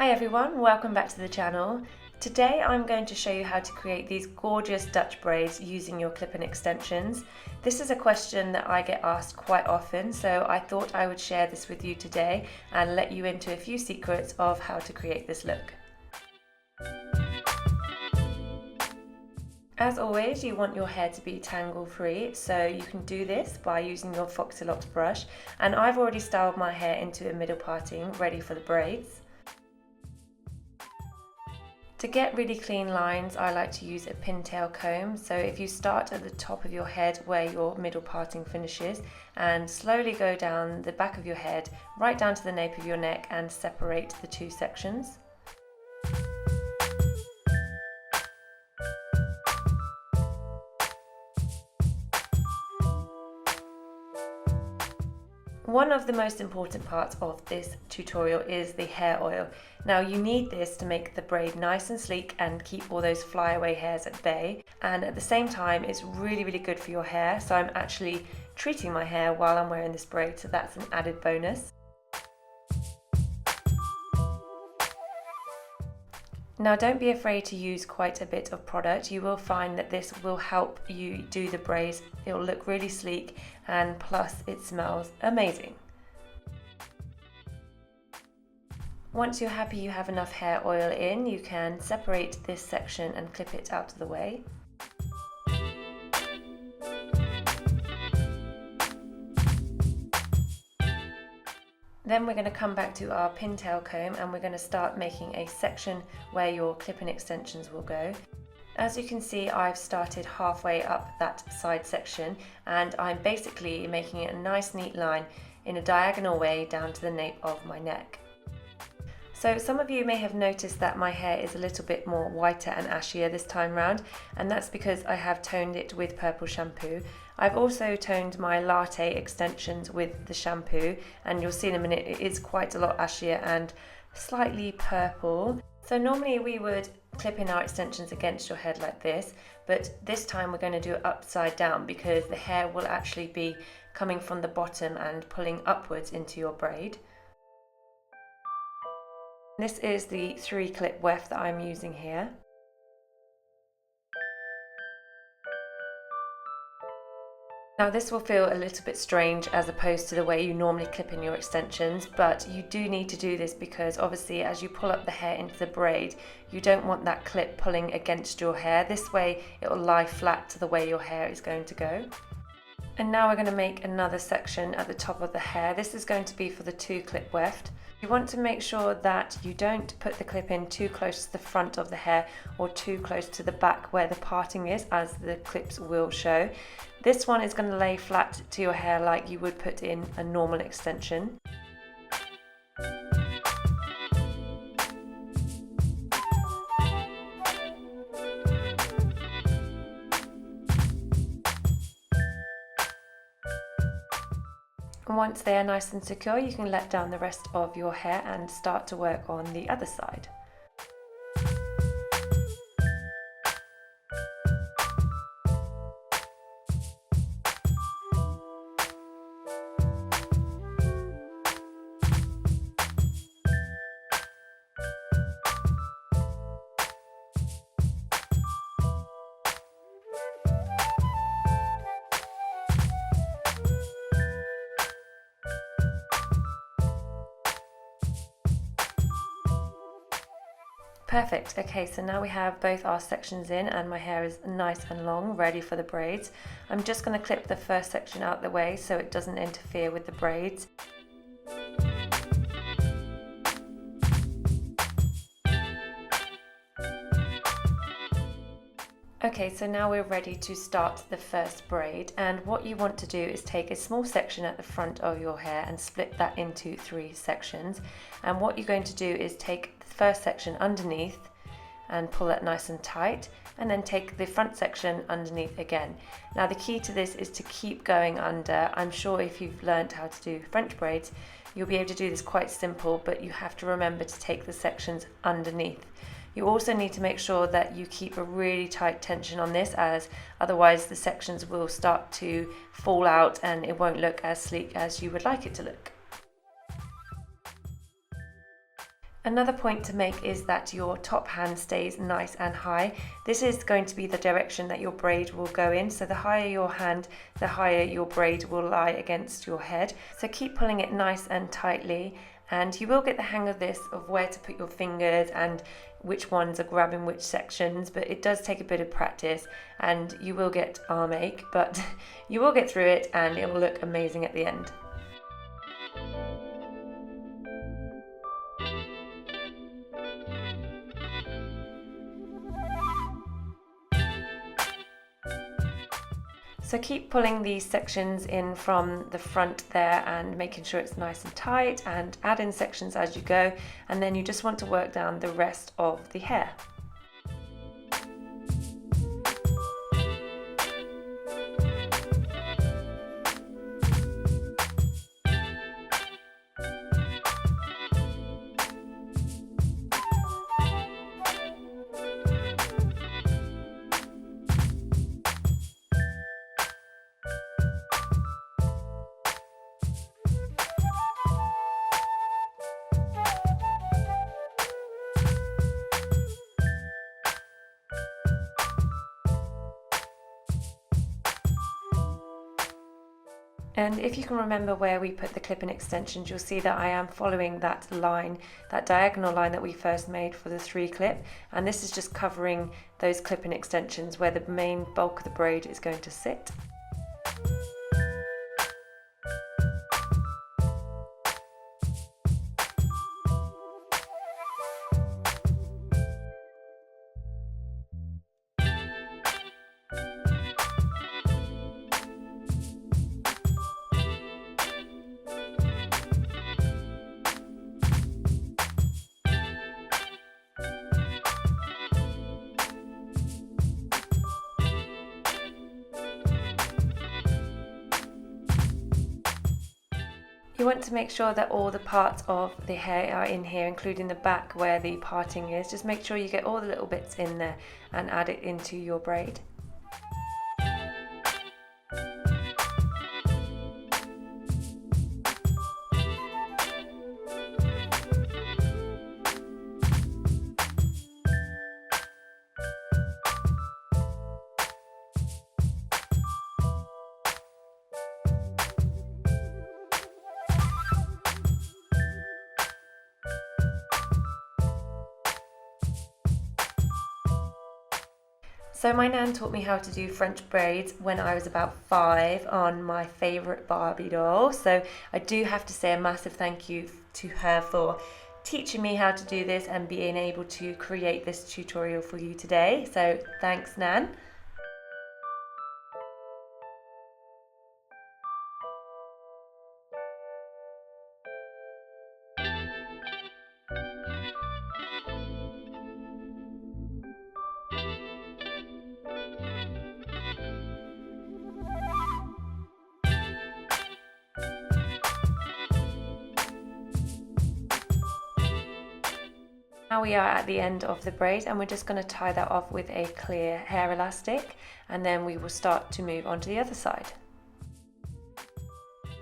Hi everyone, welcome back to the channel. Today I'm going to show you how to create these gorgeous Dutch braids using your clip-in extensions. This is a question that I get asked quite often, so I thought I would share this with you today and let you into a few secrets of how to create this look. As always, you want your hair to be tangle free, so you can do this by using your Foxy Locks brush, and I've already styled my hair into a middle parting ready for the braids. To get really clean lines, I like to use a pintail comb. So if you start at the top of your head where your middle parting finishes and slowly go down the back of your head, right down to the nape of your neck and separate the two sections. One of the most important parts of this tutorial is the hair oil. Now you need this to make the braid nice and sleek and keep all those flyaway hairs at bay, and at the same time it's really good for your hair, so I'm actually treating my hair while I'm wearing this braid, so that's an added bonus. Now don't be afraid to use quite a bit of product. You will find that this will help you do the braids. It will look really sleek and plus it smells amazing. Once you're happy you have enough hair oil in, you can separate this section and clip it out of the way. Then we're going to come back to our pintail comb and we're going to start making a section where your clip-in extensions will go. As you can see, I've started halfway up that side section and I'm basically making it a nice neat line in a diagonal way down to the nape of my neck. So some of you may have noticed that my hair is a little bit more whiter and ashier this time round, and that's because I have toned it with purple shampoo. I've also toned my latte extensions with the shampoo, and you'll see in a minute it is quite a lot ashier and slightly purple. So normally we would clip in our extensions against your head like this, but this time we're going to do it upside down because the hair will actually be coming from the bottom and pulling upwards into your braid. This is the 3-clip weft that I'm using here. Now this will feel a little bit strange as opposed to the way you normally clip in your extensions, but you do need to do this because obviously as you pull up the hair into the braid, you don't want that clip pulling against your hair. This way it will lie flat to the way your hair is going to go. And now we're going to make another section at the top of the hair. This is going to be for the 2-clip weft. You want to make sure that you don't put the clip in too close to the front of the hair or too close to the back where the parting is, as the clips will show. This one is going to lay flat to your hair like you would put in a normal extension. Once they are nice and secure, you can let down the rest of your hair and start to work on the other side. Perfect. Okay, so now we have both our sections in and my hair is nice and long, ready for the braids. I'm just going to clip the first section out the way so it doesn't interfere with the braids. Okay, so now we're ready to start the first braid, and what you want to do is take a small section at the front of your hair and split that into 3 sections. And what you're going to do is take the first section underneath and pull that nice and tight, and then take the front section underneath again. Now the key to this is to keep going under. I'm sure if you've learned how to do French braids, you'll be able to do this quite simple, but you have to remember to take the sections underneath. You also need to make sure that you keep a really tight tension on this, as otherwise the sections will start to fall out and it won't look as sleek as you would like it to look. Another point to make is that your top hand stays nice and high. This is going to be the direction that your braid will go in. So the higher your hand, the higher your braid will lie against your head. So keep pulling it nice and tightly, and you will get the hang of this, of where to put your fingers and which ones are grabbing which sections, but it does take a bit of practice and you will get arm ache, but you will get through it and it will look amazing at the end. So keep pulling these sections in from the front there and making sure it's nice and tight, and add in sections as you go, and then you just want to work down the rest of the hair. And if you can remember where we put the clip-in extensions, you'll see that I am following that line, that diagonal line that we first made for the 3 clip, and this is just covering those clip-in extensions where the main bulk of the braid is going to sit. You want to make sure that all the parts of the hair are in here, including the back where the parting is. Just make sure you get all the little bits in there and add it into your braid. So my nan taught me how to do French braids when I was about 5 on my favourite Barbie doll. So I do have to say a massive thank you to her for teaching me how to do this and being able to create this tutorial for you today. So thanks, Nan. Now we are at the end of the braid, and we're just going to tie that off with a clear hair elastic, and then we will start to move on to the other side.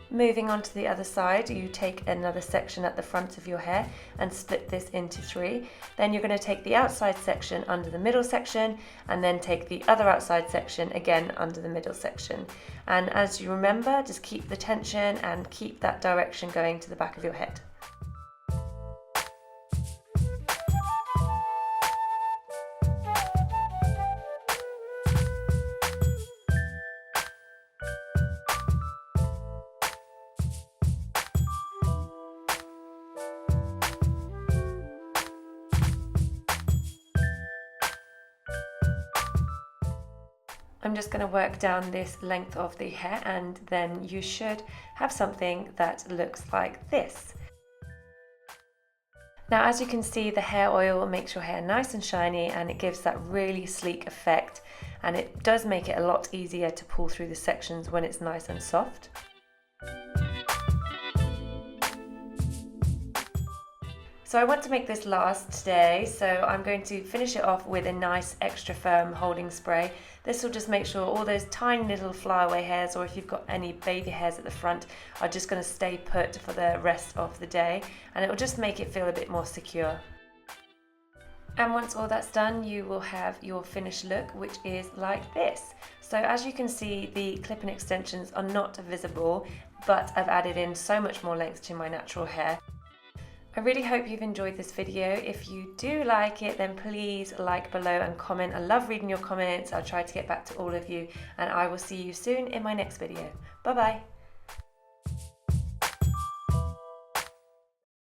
Moving on to the other side, you take another section at the front of your hair and split this into 3. Then you're going to take the outside section under the middle section, and then take the other outside section again under the middle section. And as you remember, just keep the tension and keep that direction going to the back of your head. I'm just going to work down this length of the hair, and then you should have something that looks like this. Now, as you can see, the hair oil makes your hair nice and shiny, and it gives that really sleek effect, and it does make it a lot easier to pull through the sections when it's nice and soft. So I want to make this last today, so I'm going to finish it off with a nice extra firm holding spray. This will just make sure all those tiny little flyaway hairs, or if you've got any baby hairs at the front, are just going to stay put for the rest of the day, and it will just make it feel a bit more secure. And once all that's done, you will have your finished look, which is like this. So as you can see, the clip-in extensions are not visible, but I've added in so much more length to my natural hair. I really hope you've enjoyed this video. If you do like it, then please like below and comment. I love reading your comments. I'll try to get back to all of you, and I will see you soon in my next video. Bye bye.